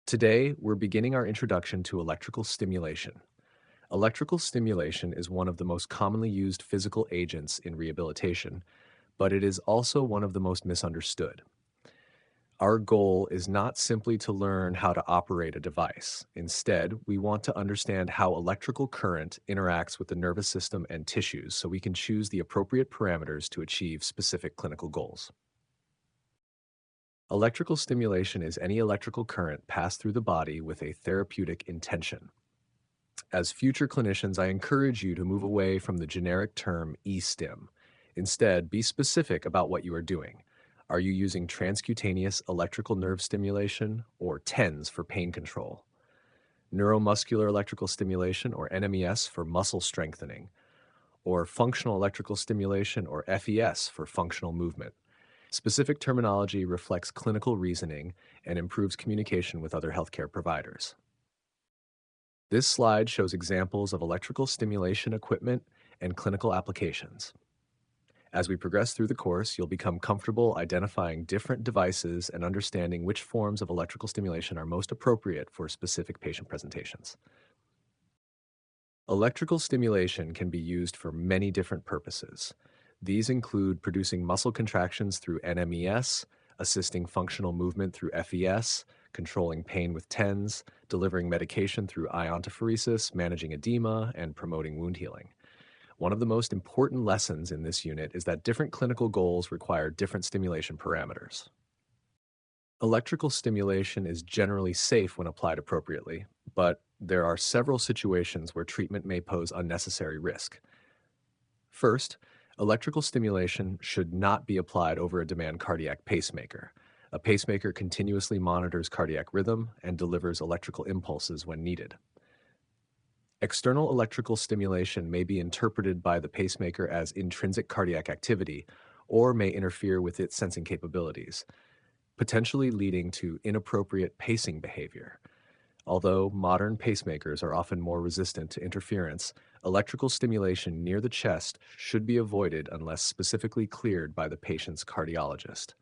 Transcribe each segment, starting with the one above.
Today, we're beginning our introduction to electrical stimulation. Electrical stimulation is one of the most commonly used physical agents in rehabilitation, but it is also one of the most misunderstood. Our goal is not simply to learn how to operate a device. Instead, we want to understand how electrical current interacts with the nervous system and tissues so we can choose the appropriate parameters to achieve specific clinical goals. Electrical stimulation is any electrical current passed through the body with a therapeutic intention. As future clinicians, I encourage you to move away from the generic term e-stim. Instead, be specific about what you are doing. Are you using transcutaneous electrical nerve stimulation or TENS for pain control? Neuromuscular electrical stimulation or NMES for muscle strengthening? Or functional electrical stimulation or FES for functional movement? Specific terminology reflects clinical reasoning and improves communication with other healthcare providers. This slide shows examples of electrical stimulation equipment and clinical applications. As we progress through the course, you'll become comfortable identifying different devices and understanding which forms of electrical stimulation are most appropriate for specific patient presentations. Electrical stimulation can be used for many different purposes. These include producing muscle contractions through NMES, assisting functional movement through FES, controlling pain with TENS, delivering medication through iontophoresis, managing edema, and promoting wound healing. One of the most important lessons in this unit is that different clinical goals require different stimulation parameters. Electrical stimulation is generally safe when applied appropriately, but there are several situations where treatment may pose unnecessary risk. First, electrical stimulation should not be applied over a demand cardiac pacemaker. A pacemaker continuously monitors cardiac rhythm and delivers electrical impulses when needed. External electrical stimulation may be interpreted by the pacemaker as intrinsic cardiac activity or may interfere with its sensing capabilities, potentially leading to inappropriate pacing behavior. Although modern pacemakers are often more resistant to interference, electrical stimulation near the chest should be avoided unless specifically cleared by the patient's cardiologist.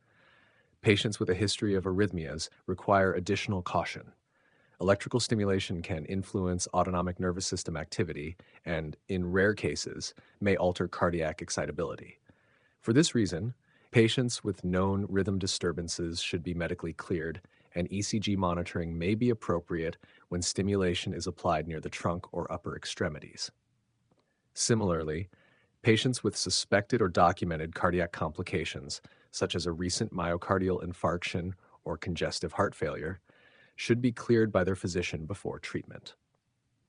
Patients with a history of arrhythmias require additional caution. Electrical stimulation can influence autonomic nervous system activity and, in rare cases, may alter cardiac excitability. For this reason, patients with known rhythm disturbances should be medically cleared, and ECG monitoring may be appropriate when stimulation is applied near the trunk or upper extremities. Similarly, patients with suspected or documented cardiac complications, such as a recent myocardial infarction or congestive heart failure, should be cleared by their physician before treatment.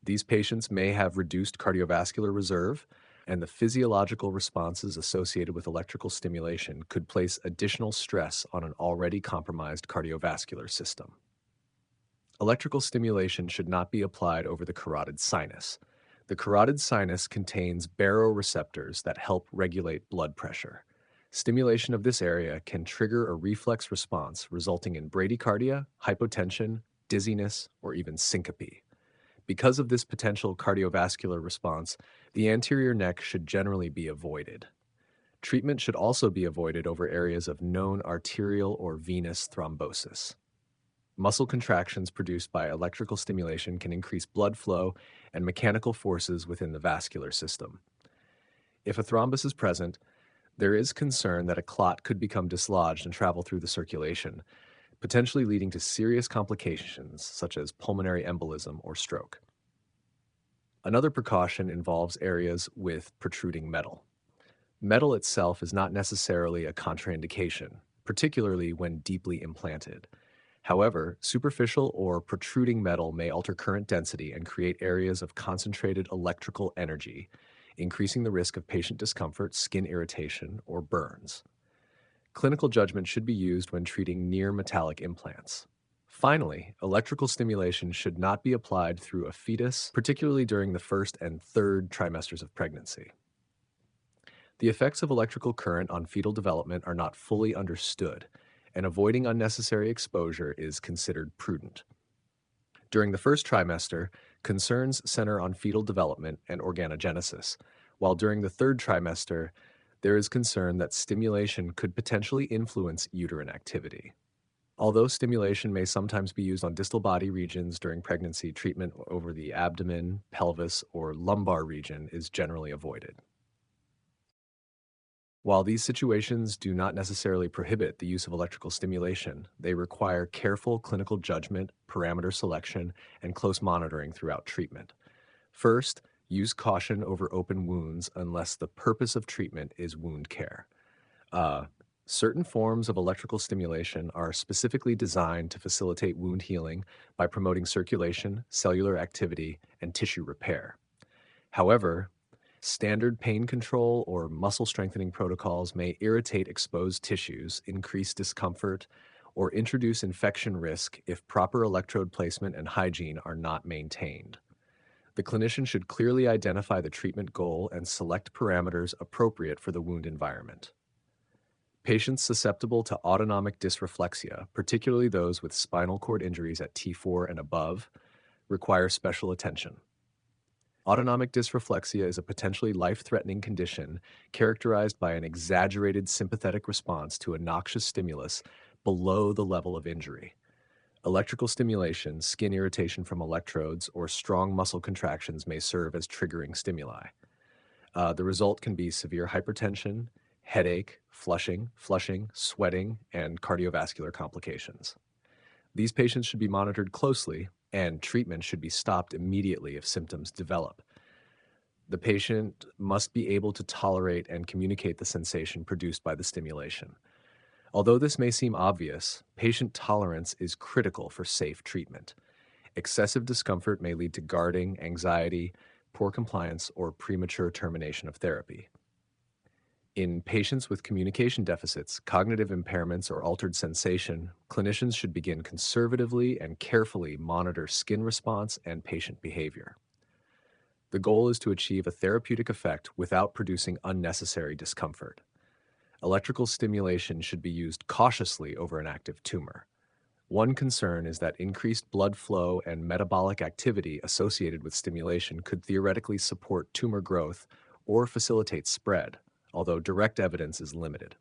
These patients may have reduced cardiovascular reserve, and the physiological responses associated with electrical stimulation could place additional stress on an already compromised cardiovascular system. Electrical stimulation should not be applied over the carotid sinus. The carotid sinus contains baroreceptors that help regulate blood pressure. Stimulation of this area can trigger a reflex response, resulting in bradycardia, hypotension, dizziness, or even syncope. Because of this potential cardiovascular response, the anterior neck should generally be avoided. Treatment should also be avoided over areas of known arterial or venous thrombosis. Muscle contractions produced by electrical stimulation can increase blood flow and mechanical forces within the vascular system. If a thrombus is present, there is concern that a clot could become dislodged and travel through the circulation, potentially leading to serious complications such as pulmonary embolism or stroke. Another precaution involves areas with protruding metal. Metal itself is not necessarily a contraindication, particularly when deeply implanted. However, superficial or protruding metal may alter current density and create areas of concentrated electrical energy, increasing the risk of patient discomfort, skin irritation, or burns. Clinical judgment should be used when treating near metallic implants. Finally, electrical stimulation should not be applied through a fetus, particularly during the first and third trimesters of pregnancy. The effects of electrical current on fetal development are not fully understood, and avoiding unnecessary exposure is considered prudent. During the first trimester, concerns center on fetal development and organogenesis, while during the third trimester, there is concern that stimulation could potentially influence uterine activity. Although stimulation may sometimes be used on distal body regions during pregnancy, treatment over the abdomen, pelvis, or lumbar region is generally avoided. While these situations do not necessarily prohibit the use of electrical stimulation, they require careful clinical judgment, parameter selection, and close monitoring throughout treatment. First, use caution over open wounds unless the purpose of treatment is wound care. Uh, Certain forms of electrical stimulation are specifically designed to facilitate wound healing by promoting circulation, cellular activity, and tissue repair. However, standard pain control or muscle strengthening protocols may irritate exposed tissues, increase discomfort, or introduce infection risk if proper electrode placement and hygiene are not maintained. The clinician should clearly identify the treatment goal and select parameters appropriate for the wound environment. Patients susceptible to autonomic dysreflexia, particularly those with spinal cord injuries at T4 and above, require special attention. Autonomic dysreflexia is a potentially life-threatening condition characterized by an exaggerated sympathetic response to a noxious stimulus below the level of injury. Electrical stimulation, skin irritation from electrodes, or strong muscle contractions may serve as triggering stimuli. The result can be severe hypertension, headache, flushing, sweating, and cardiovascular complications. These patients should be monitored closely, and treatment should be stopped immediately if symptoms develop. The patient must be able to tolerate and communicate the sensation produced by the stimulation. Although this may seem obvious, patient tolerance is critical for safe treatment. Excessive discomfort may lead to guarding, anxiety, poor compliance, or premature termination of therapy. In patients with communication deficits, cognitive impairments, or altered sensation, clinicians should begin conservatively and carefully monitor skin response and patient behavior. The goal is to achieve a therapeutic effect without producing unnecessary discomfort. Electrical stimulation should be used cautiously over an active tumor. One concern is that increased blood flow and metabolic activity associated with stimulation could theoretically support tumor growth or facilitate spread, although direct evidence is limited.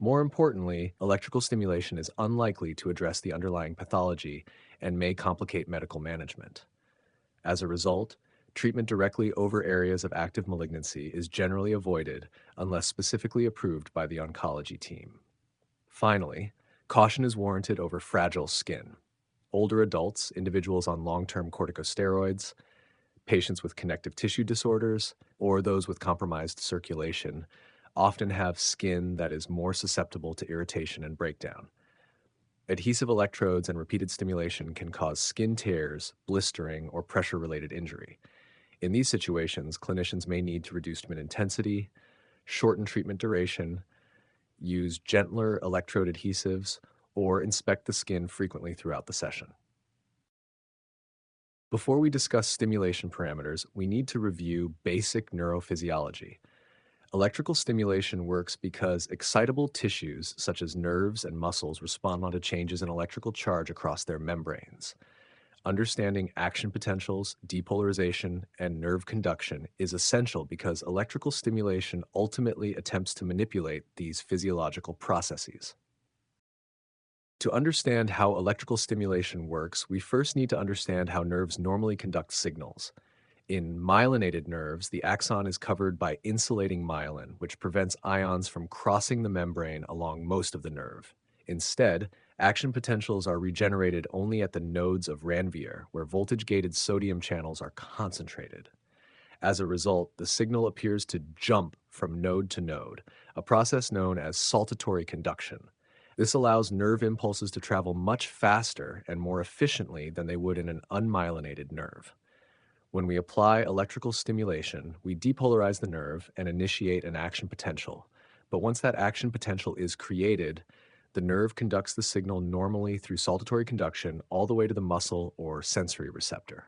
More importantly, electrical stimulation is unlikely to address the underlying pathology and may complicate medical management. As a result, treatment directly over areas of active malignancy is generally avoided unless specifically approved by the oncology team. Finally, caution is warranted over fragile skin. Older adults, individuals on long-term corticosteroids, patients with connective tissue disorders, or those with compromised circulation often have skin that is more susceptible to irritation and breakdown. Adhesive electrodes and repeated stimulation can cause skin tears, blistering, or pressure-related injury. In these situations, clinicians may need to reduce treatment intensity, shorten treatment duration, use gentler electrode adhesives, or inspect the skin frequently throughout the session. Before we discuss stimulation parameters, we need to review basic neurophysiology. Electrical stimulation works because excitable tissues, such as nerves and muscles, respond to changes in electrical charge across their membranes. Understanding action potentials, depolarization, and nerve conduction is essential because electrical stimulation ultimately attempts to manipulate these physiological processes. To understand how electrical stimulation works, we first need to understand how nerves normally conduct signals. In myelinated nerves, the axon is covered by insulating myelin, which prevents ions from crossing the membrane along most of the nerve. Instead, action potentials are regenerated only at the nodes of Ranvier, where voltage-gated sodium channels are concentrated. As a result, the signal appears to jump from node to node, a process known as saltatory conduction. This allows nerve impulses to travel much faster and more efficiently than they would in an unmyelinated nerve. When we apply electrical stimulation, we depolarize the nerve and initiate an action potential. But once that action potential is created, the nerve conducts the signal normally through saltatory conduction all the way to the muscle or sensory receptor.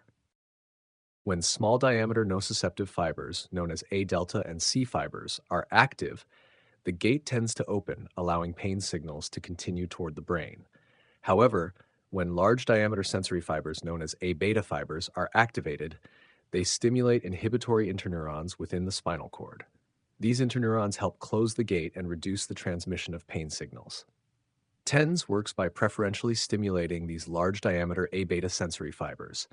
When small diameter nociceptive fibers, known as A delta and C fibers, are active, the gate tends to open, allowing pain signals to continue toward the brain. However, when large diameter sensory fibers, known as A beta fibers, are activated, they stimulate inhibitory interneurons within the spinal cord. These interneurons help close the gate and reduce the transmission of pain signals. TENS works by preferentially stimulating these large diameter A beta sensory fibers.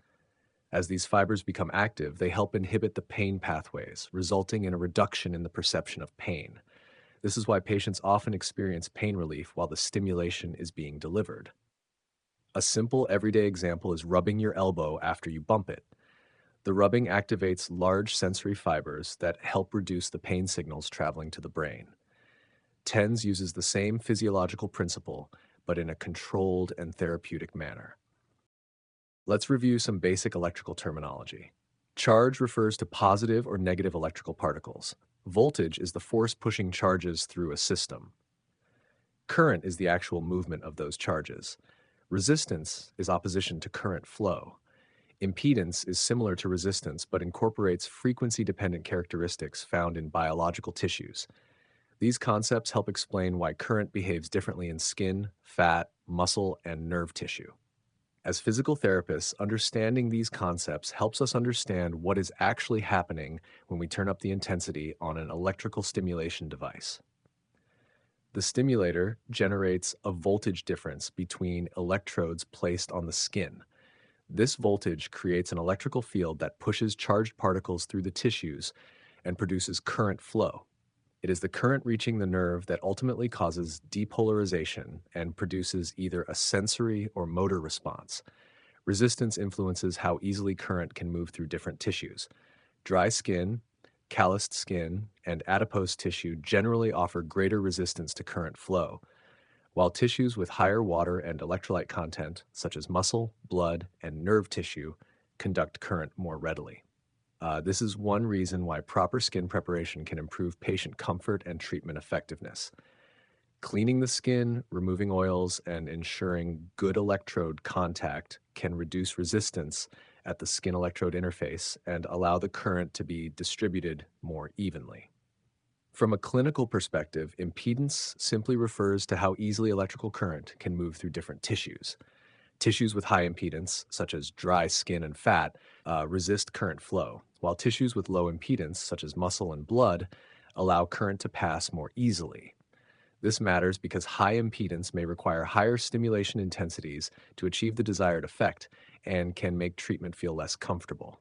As these fibers become active, they help inhibit the pain pathways, resulting in a reduction in the perception of pain. This is why patients often experience pain relief while the stimulation is being delivered. A simple everyday example is rubbing your elbow after you bump it. The rubbing activates large sensory fibers that help reduce the pain signals traveling to the brain. TENS uses the same physiological principle, but in a controlled and therapeutic manner. Let's review some basic electrical terminology. Charge refers to positive or negative electrical particles. Voltage is the force pushing charges through a system. Current is the actual movement of those charges. Resistance is opposition to current flow. Impedance is similar to resistance but incorporates frequency-dependent characteristics found in biological tissues. These concepts help explain why current behaves differently in skin, fat, muscle, and nerve tissue. As physical therapists, understanding these concepts helps us understand what is actually happening when we turn up the intensity on an electrical stimulation device. The stimulator generates a voltage difference between electrodes placed on the skin. This voltage creates an electrical field that pushes charged particles through the tissues and produces current flow. It is the current reaching the nerve that ultimately causes depolarization and produces either a sensory or motor response. Resistance influences how easily current can move through different tissues. Dry skin, calloused skin, and adipose tissue generally offer greater resistance to current flow, while tissues with higher water and electrolyte content, such as muscle, blood, and nerve tissue, conduct current more readily. This is one reason why proper skin preparation can improve patient comfort and treatment effectiveness. Cleaning the skin, removing oils, and ensuring good electrode contact can reduce resistance at the skin electrode interface and allow the current to be distributed more evenly. From a clinical perspective, impedance simply refers to how easily electrical current can move through different tissues. Tissues with high impedance, such as dry skin and fat, resist current flow, while tissues with low impedance, such as muscle and blood, allow current to pass more easily. This matters because high impedance may require higher stimulation intensities to achieve the desired effect and can make treatment feel less comfortable.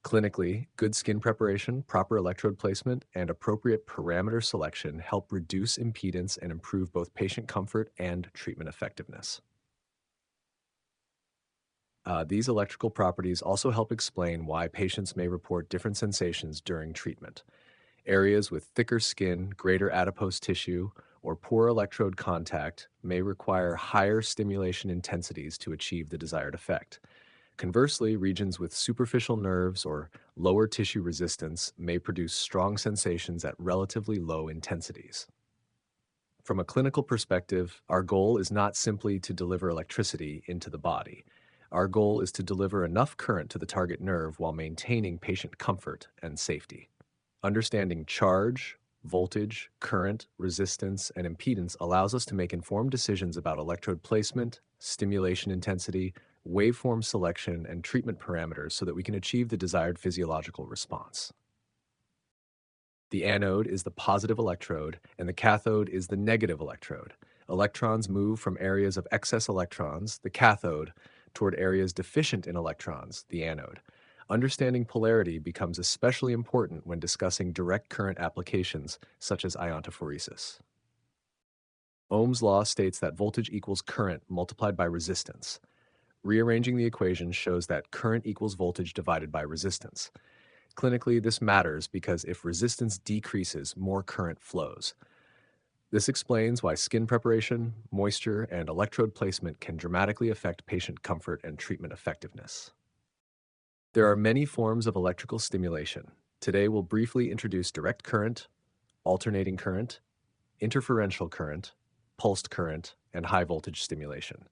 Clinically, good skin preparation, proper electrode placement, and appropriate parameter selection help reduce impedance and improve both patient comfort and treatment effectiveness. These electrical properties also help explain why patients may report different sensations during treatment. Areas with thicker skin, greater adipose tissue, or poor electrode contact may require higher stimulation intensities to achieve the desired effect. Conversely, regions with superficial nerves or lower tissue resistance may produce strong sensations at relatively low intensities. From a clinical perspective, our goal is not simply to deliver electricity into the body. Our goal is to deliver enough current to the target nerve while maintaining patient comfort and safety. Understanding charge, voltage, current, resistance, and impedance allows us to make informed decisions about electrode placement, stimulation intensity, waveform selection, and treatment parameters so that we can achieve the desired physiological response. The anode is the positive electrode, and the cathode is the negative electrode. Electrons move from areas of excess electrons, the cathode, toward areas deficient in electrons, the anode. Understanding polarity becomes especially important when discussing direct current applications, such as iontophoresis. Ohm's law states that voltage equals current multiplied by resistance. Rearranging the equation shows that current equals voltage divided by resistance. Clinically, this matters because if resistance decreases, more current flows. This explains why skin preparation, moisture, and electrode placement can dramatically affect patient comfort and treatment effectiveness. There are many forms of electrical stimulation. Today, we'll briefly introduce direct current, alternating current, interferential current, pulsed current, and high voltage stimulation.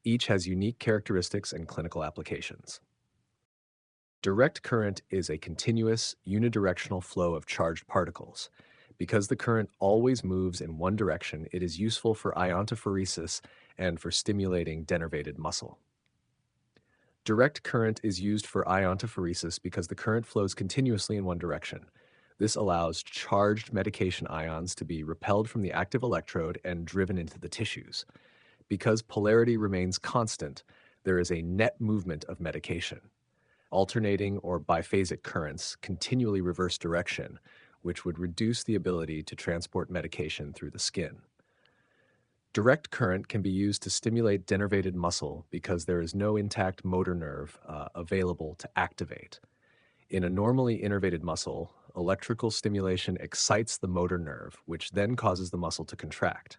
Each has unique characteristics and clinical applications. Direct current is a continuous, unidirectional flow of charged particles. Because the current always moves in one direction, it is useful for iontophoresis and for stimulating denervated muscle. Direct current is used for iontophoresis because the current flows continuously in one direction. This allows charged medication ions to be repelled from the active electrode and driven into the tissues. Because polarity remains constant, there is a net movement of medication. Alternating or biphasic currents continually reverse direction, which would reduce the ability to transport medication through the skin. Direct current can be used to stimulate denervated muscle because there is no intact motor nerve available to activate. In a normally innervated muscle, electrical stimulation excites the motor nerve, which then causes the muscle to contract.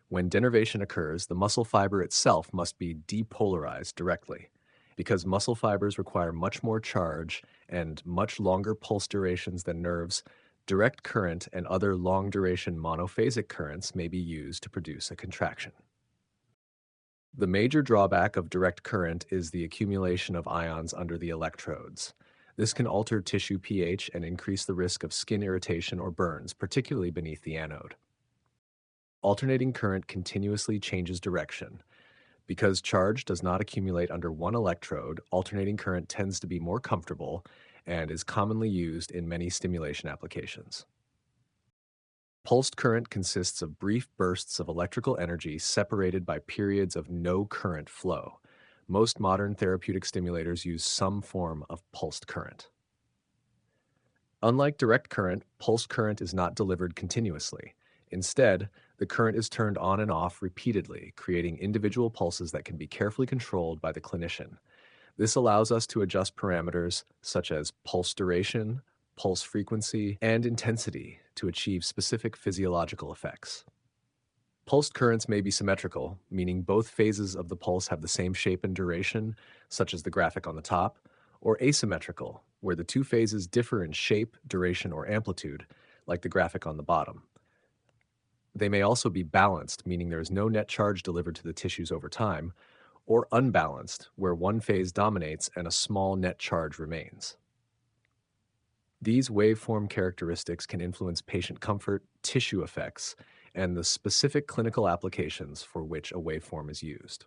When denervation occurs, the muscle fiber itself must be depolarized directly. Because muscle fibers require much more charge and much longer pulse durations than nerves, direct current and other long-duration monophasic currents may be used to produce a contraction. The major drawback of direct current is the accumulation of ions under the electrodes. This can alter tissue pH and increase the risk of skin irritation or burns, particularly beneath the anode. Alternating current continuously changes direction. Because charge does not accumulate under one electrode, alternating current tends to be more comfortable and is commonly used in many stimulation applications. Pulsed current consists of brief bursts of electrical energy separated by periods of no current flow. Most modern therapeutic stimulators use some form of pulsed current. Unlike direct current, pulsed current is not delivered continuously. Instead, the current is turned on and off repeatedly, creating individual pulses that can be carefully controlled by the clinician. This allows us to adjust parameters such as pulse duration, pulse frequency, and intensity to achieve specific physiological effects. Pulsed currents may be symmetrical, meaning both phases of the pulse have the same shape and duration, such as the graphic on the top, or asymmetrical, where the two phases differ in shape, duration, or amplitude, like the graphic on the bottom. They may also be balanced, meaning there is no net charge delivered to the tissues over time, or unbalanced, where one phase dominates and a small net charge remains. These waveform characteristics can influence patient comfort, tissue effects, and the specific clinical applications for which a waveform is used.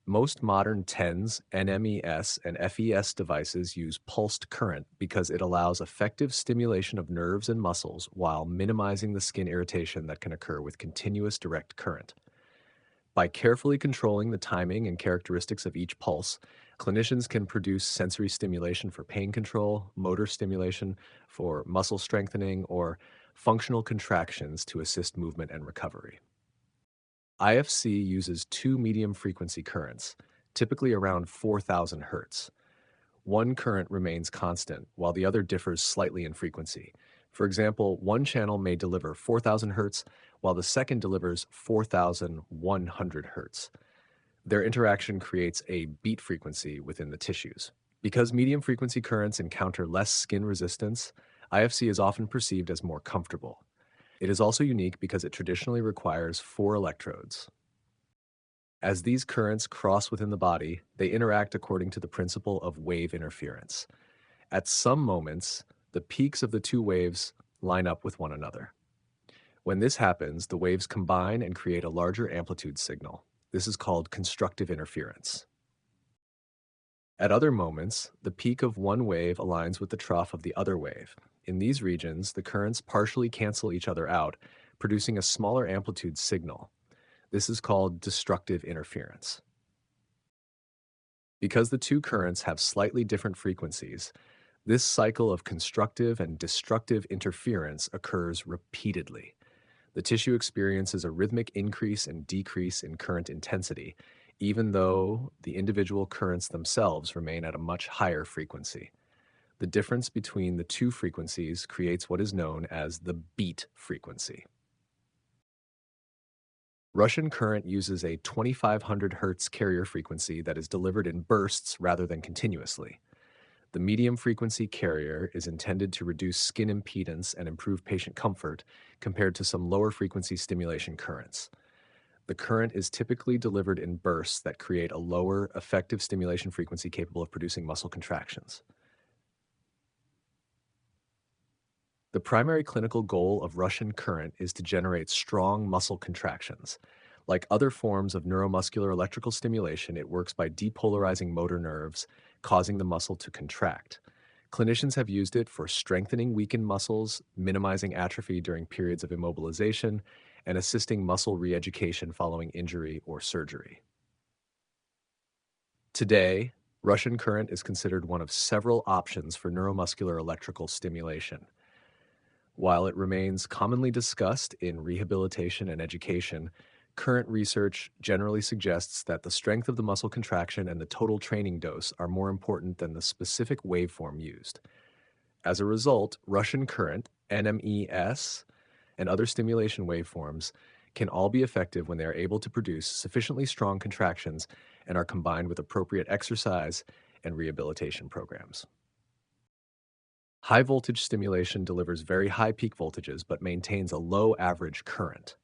Most modern TENS, NMES, and FES devices use pulsed current because it allows effective stimulation of nerves and muscles while minimizing the skin irritation that can occur with continuous direct current. By carefully controlling the timing and characteristics of each pulse, clinicians can produce sensory stimulation for pain control, motor stimulation for muscle strengthening, or functional contractions to assist movement and recovery. IFC uses two medium frequency currents, typically around 4,000 Hz. One current remains constant, while the other differs slightly in frequency. For example, one channel may deliver 4,000 Hz, while the second delivers 4,100 Hz. Their interaction creates a beat frequency within the tissues. Because medium frequency currents encounter less skin resistance, IFC is often perceived as more comfortable. It is also unique because it traditionally requires 4 electrodes. As these currents cross within the body, they interact according to the principle of wave interference. At some moments, the peaks of the two waves line up with one another. When this happens, the waves combine and create a larger amplitude signal. This is called constructive interference. At other moments, the peak of one wave aligns with the trough of the other wave. In these regions, the currents partially cancel each other out, producing a smaller amplitude signal. This is called destructive interference. Because the two currents have slightly different frequencies, this cycle of constructive and destructive interference occurs repeatedly. The tissue experiences a rhythmic increase and decrease in current intensity, even though the individual currents themselves remain at a much higher frequency. The difference between the two frequencies creates what is known as the beat frequency. Russian current uses a 2500 Hz carrier frequency that is delivered in bursts rather than continuously. The medium frequency carrier is intended to reduce skin impedance and improve patient comfort compared to some lower frequency stimulation currents. The current is typically delivered in bursts that create a lower effective stimulation frequency capable of producing muscle contractions. The primary clinical goal of Russian current is to generate strong muscle contractions. Like other forms of neuromuscular electrical stimulation, it works by depolarizing motor nerves, causing the muscle to contract. Clinicians have used it for strengthening weakened muscles, minimizing atrophy during periods of immobilization, and assisting muscle re-education following injury or surgery. Today, Russian current is considered one of several options for neuromuscular electrical stimulation. While it remains commonly discussed in rehabilitation and education, current research generally suggests that the strength of the muscle contraction and the total training dose are more important than the specific waveform used. As a result, Russian current, NMES, and other stimulation waveforms can all be effective when they are able to produce sufficiently strong contractions and are combined with appropriate exercise and rehabilitation programs. High voltage stimulation delivers very high peak voltages but maintains a low average current.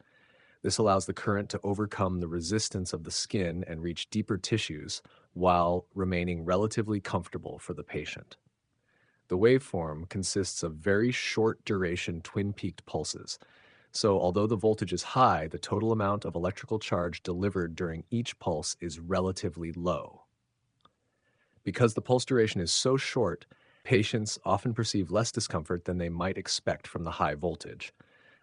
This allows the current to overcome the resistance of the skin and reach deeper tissues while remaining relatively comfortable for the patient. The waveform consists of very short duration twin peaked pulses. So, although the voltage is high, the total amount of electrical charge delivered during each pulse is relatively low. Because the pulse duration is so short, patients often perceive less discomfort than they might expect from the high voltage.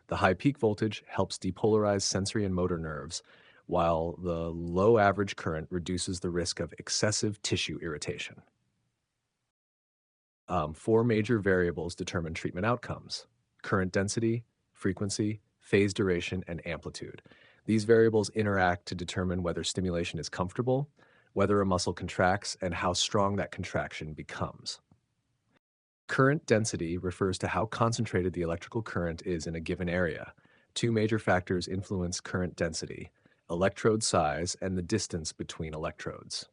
The high peak voltage helps depolarize sensory and motor nerves, while the low average current reduces the risk of excessive tissue irritation. Four major variables determine treatment outcomes: current density, frequency, phase duration, and amplitude. These variables interact to determine whether stimulation is comfortable, whether a muscle contracts, and how strong that contraction becomes. Current density refers to how concentrated the electrical current is in a given area. Two major factors influence current density: electrode size and the distance between electrodes.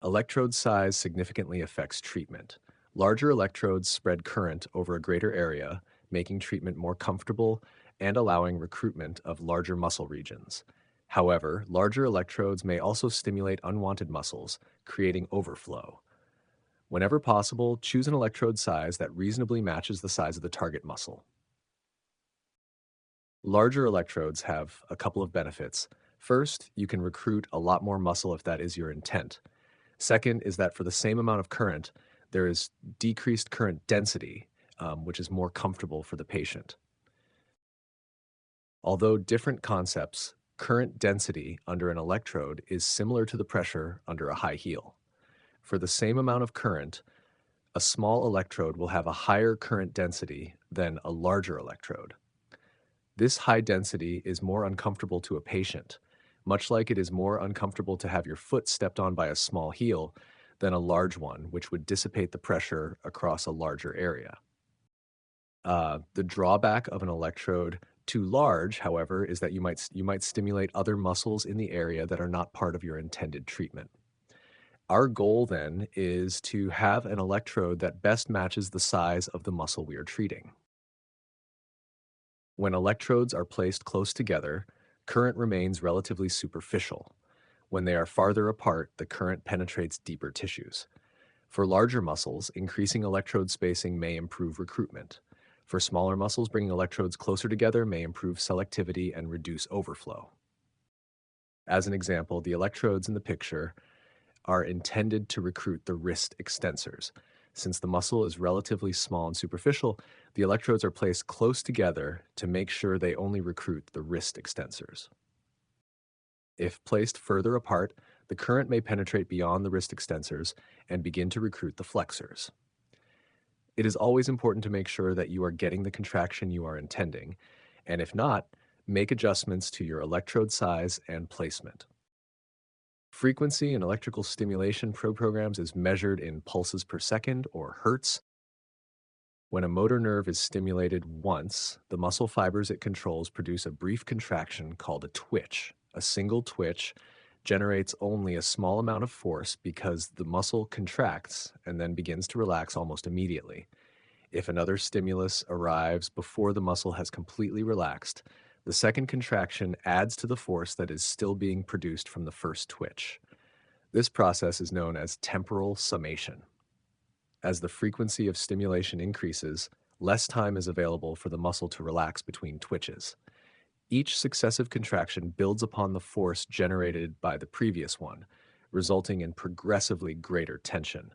Electrode size significantly affects treatment. Larger electrodes spread current over a greater area, making treatment more comfortable and allowing recruitment of larger muscle regions. However, larger electrodes may also stimulate unwanted muscles, creating overflow. Whenever possible, choose an electrode size that reasonably matches the size of the target muscle. Larger electrodes have a couple of benefits. First, you can recruit a lot more muscle if that is your intent. Second is that for the same amount of current, there is decreased current density, which is more comfortable for the patient. Although different concepts, current density under an electrode is similar to the pressure under a high heel. For the same amount of current, a small electrode will have a higher current density than a larger electrode. This high density is more uncomfortable to a patient, much like it is more uncomfortable to have your foot stepped on by a small heel than a large one, which would dissipate the pressure across a larger area. The drawback of an electrode too large, however, is that you might stimulate other muscles in the area that are not part of your intended treatment. Our goal then is to have an electrode that best matches the size of the muscle we are treating. When electrodes are placed close together, current remains relatively superficial. When they are farther apart, the current penetrates deeper tissues. For larger muscles, increasing electrode spacing may improve recruitment. For smaller muscles, bringing electrodes closer together may improve selectivity and reduce overflow. As an example, the electrodes in the picture are intended to recruit the wrist extensors. Since the muscle is relatively small and superficial, the electrodes are placed close together to make sure they only recruit the wrist extensors. If placed further apart, the current may penetrate beyond the wrist extensors and begin to recruit the flexors. It is always important to make sure that you are getting the contraction you are intending, and if not, make adjustments to your electrode size and placement. Frequency in electrical stimulation programs is measured in pulses per second or hertz. When a motor nerve is stimulated once, the muscle fibers it controls produce a brief contraction called a twitch. A single twitch generates only a small amount of force because the muscle contracts and then begins to relax almost immediately. If another stimulus arrives before the muscle has completely relaxed, the second contraction adds to the force that is still being produced from the first twitch. This process is known as temporal summation. As the frequency of stimulation increases, less time is available for the muscle to relax between twitches. Each successive contraction builds upon the force generated by the previous one, resulting in progressively greater tension.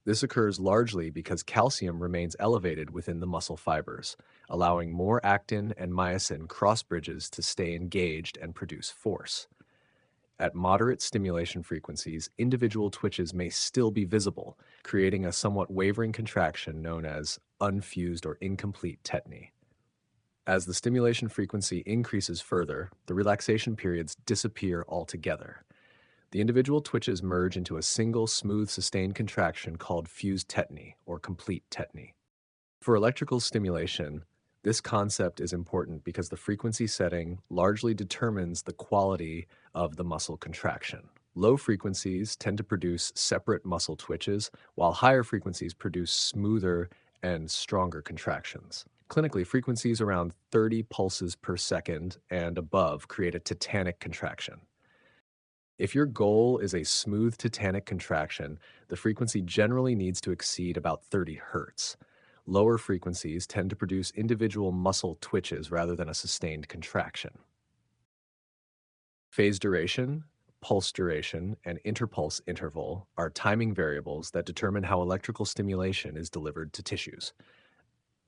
This occurs largely because calcium remains elevated within the muscle fibers, allowing more actin and myosin cross bridges to stay engaged and produce force. At moderate stimulation frequencies, individual twitches may still be visible, creating a somewhat wavering contraction known as unfused or incomplete tetany. As the stimulation frequency increases further, the relaxation periods disappear altogether. The individual twitches merge into a single smooth sustained contraction called fused tetany or complete tetany. For electrical stimulation, this concept is important because the frequency setting largely determines the quality of the muscle contraction. Low frequencies tend to produce separate muscle twitches, while higher frequencies produce smoother and stronger contractions. Clinically, frequencies around 30 pulses per second and above create a tetanic contraction. If your goal is a smooth tetanic contraction, the frequency generally needs to exceed about 30 hertz. Lower frequencies tend to produce individual muscle twitches rather than a sustained contraction. Phase duration, pulse duration, and interpulse interval are timing variables that determine how electrical stimulation is delivered to tissues.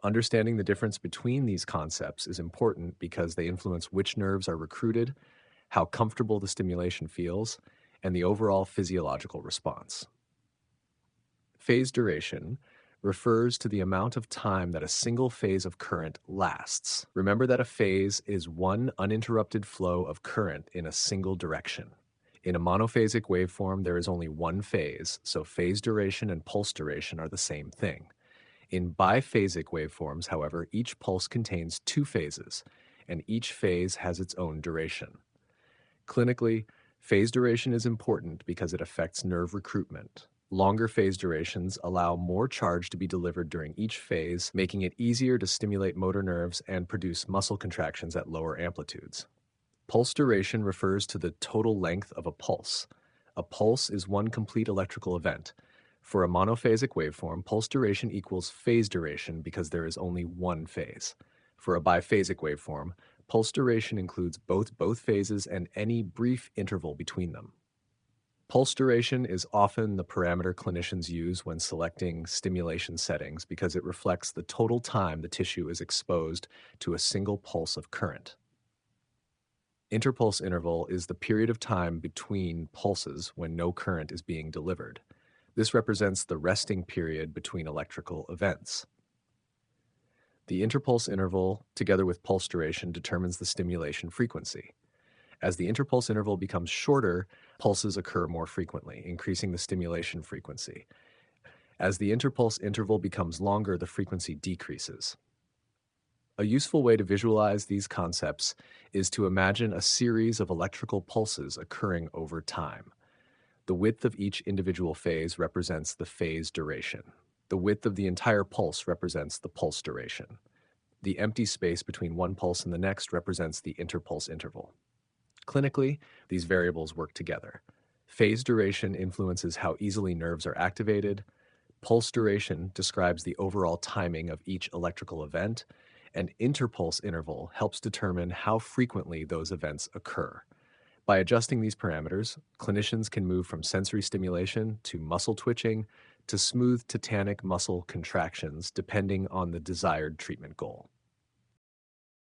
Understanding the difference between these concepts is important because they influence which nerves are recruited, how comfortable the stimulation feels, and the overall physiological response. Phase duration refers to the amount of time that a single phase of current lasts. Remember that a phase is one uninterrupted flow of current in a single direction. In a monophasic waveform, there is only one phase, so phase duration and pulse duration are the same thing. In biphasic waveforms, however, each pulse contains two phases, and each phase has its own duration. Clinically, phase duration is important because it affects nerve recruitment. Longer phase durations allow more charge to be delivered during each phase, making it easier to stimulate motor nerves and produce muscle contractions at lower amplitudes. Pulse duration refers to the total length of a pulse. A pulse is one complete electrical event. For a monophasic waveform, pulse duration equals phase duration because there is only one phase. For a biphasic waveform, pulse duration includes both phases and any brief interval between them. Pulse duration is often the parameter clinicians use when selecting stimulation settings because it reflects the total time the tissue is exposed to a single pulse of current. Interpulse interval is the period of time between pulses when no current is being delivered. This represents the resting period between electrical events. The interpulse interval, together with pulse duration, determines the stimulation frequency. As the interpulse interval becomes shorter, pulses occur more frequently, increasing the stimulation frequency. As the interpulse interval becomes longer, the frequency decreases. A useful way to visualize these concepts is to imagine a series of electrical pulses occurring over time. The width of each individual phase represents the phase duration. The width of the entire pulse represents the pulse duration. The empty space between one pulse and the next represents the interpulse interval. Clinically, these variables work together. Phase duration influences how easily nerves are activated. Pulse duration describes the overall timing of each electrical event, and interpulse interval helps determine how frequently those events occur. By adjusting these parameters, clinicians can move from sensory stimulation to muscle twitching to smooth tetanic muscle contractions depending on the desired treatment goal.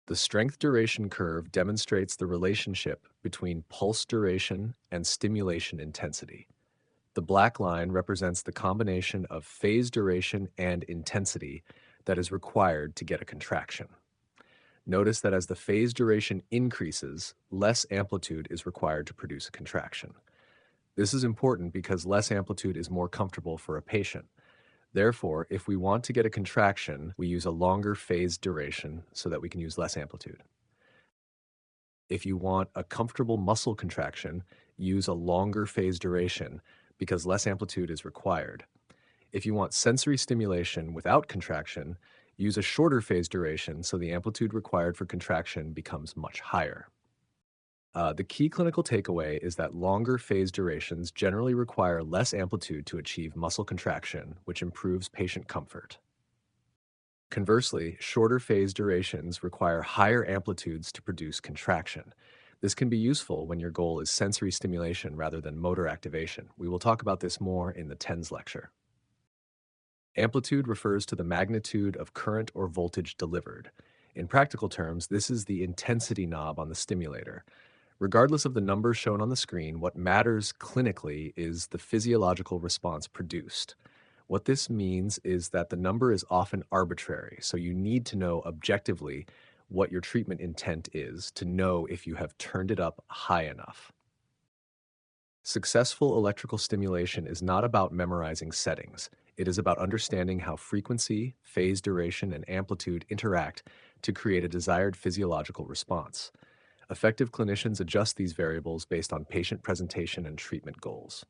The strength duration curve demonstrates the relationship between pulse duration and stimulation intensity. The black line represents the combination of phase duration and intensity that is required to get a contraction. Notice that as the phase duration increases, less amplitude is required to produce a contraction. This is important because less amplitude is more comfortable for a patient. Therefore, if we want to get a contraction, we use a longer phase duration so that we can use less amplitude. If you want a comfortable muscle contraction, use a longer phase duration because less amplitude is required. If you want sensory stimulation without contraction, use a shorter phase duration so the amplitude required for contraction becomes much higher. The key clinical takeaway is that longer phase durations generally require less amplitude to achieve muscle contraction, which improves patient comfort. Conversely, shorter phase durations require higher amplitudes to produce contraction. This can be useful when your goal is sensory stimulation rather than motor activation. We will talk about this more in the TENS lecture. Amplitude refers to the magnitude of current or voltage delivered. In practical terms, this is the intensity knob on the stimulator. Regardless of the numbers shown on the screen, what matters clinically is the physiological response produced. What this means is that the number is often arbitrary, so you need to know objectively what your treatment intent is to know if you have turned it up high enough. Successful electrical stimulation is not about memorizing settings. It is about understanding how frequency, phase duration, and amplitude interact to create a desired physiological response. Effective clinicians adjust these variables based on patient presentation and treatment goals.